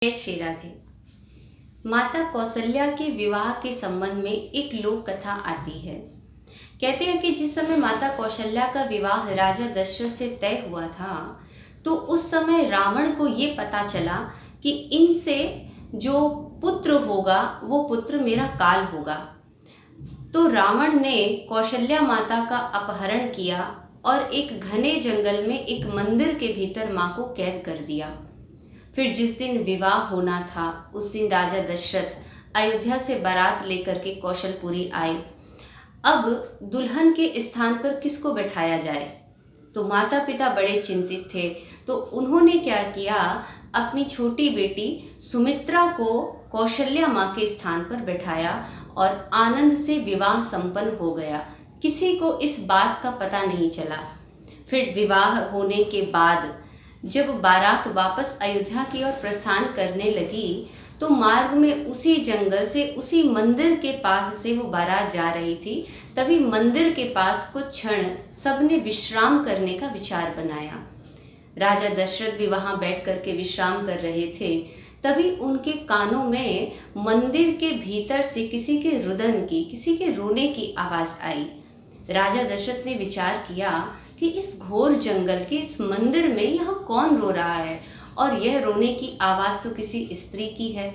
जय श्री राधे। माता कौशल्या के विवाह के संबंध में एक लोक कथा आती है। कहते हैं कि जिस समय माता कौशल्या का विवाह राजा दशरथ से तय हुआ था, तो उस समय रावण को ये पता चला कि इनसे जो पुत्र होगा वो पुत्र मेरा काल होगा। तो रावण ने कौशल्या माता का अपहरण किया और एक घने जंगल में एक मंदिर के भीतर माँ को कैद कर दिया। फिर जिस दिन विवाह होना था उस दिन राजा दशरथ अयोध्या से बारात लेकर के कौशलपुरी आए। अब दुल्हन के स्थान पर किसको बैठाया जाए, तो माता पिता बड़े चिंतित थे। तो उन्होंने क्या किया, अपनी छोटी बेटी सुमित्रा को कौशल्या माँ के स्थान पर बैठाया और आनंद से विवाह संपन्न हो गया। किसी को इस बात का पता नहीं चला। फिर विवाह होने के बाद जब बारात वापस अयोध्या की ओर प्रस्थान करने लगी, तो मार्ग में उसी जंगल से उसी मंदिर के पास से वो बारात जा रही थी। तभी मंदिर के पास कुछ क्षण सबने विश्राम करने का विचार बनाया। राजा दशरथ भी वहां बैठ करके विश्राम कर रहे थे। तभी उनके कानों में मंदिर के भीतर से किसी के रुदन की, किसी के रोने की आवाज आई। राजा दशरथ ने विचार किया कि इस घोर जंगल के इस मंदिर में यहाँ कौन रो रहा है, और यह रोने की आवाज़ तो किसी स्त्री की है।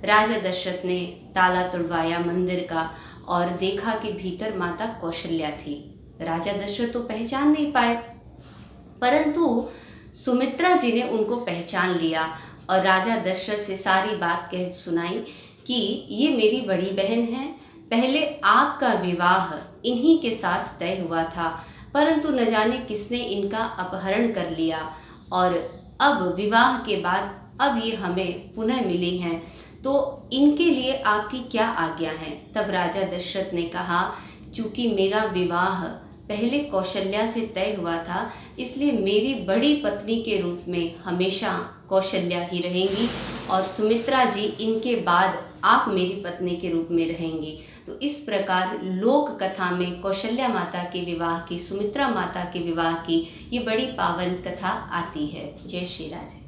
राजा दशरथ ने ताला तुड़वाया मंदिर का और देखा कि भीतर माता कौशल्या थी। राजा दशरथ तो पहचान नहीं पाए, परंतु सुमित्रा जी ने उनको पहचान लिया और राजा दशरथ से सारी बात कह सुनाई कि ये मेरी बड़ी बहन है। पहले आपका विवाह इन्हीं के साथ तय हुआ था, परंतु न जाने किसने इनका अपहरण कर लिया और अब विवाह के बाद अब ये हमें पुनः मिली हैं, तो इनके लिए आपकी क्या आज्ञा है। तब राजा दशरथ ने कहा, चूँकि मेरा विवाह पहले कौशल्या से तय हुआ था, इसलिए मेरी बड़ी पत्नी के रूप में हमेशा कौशल्या ही रहेंगी और सुमित्रा जी इनके बाद आप मेरी पत्नी के रूप में रहेंगी। तो इस प्रकार लोक कथा में कौशल्या माता के विवाह की, सुमित्रा माता के विवाह की ये बड़ी पावन कथा आती है। जय श्री राधे।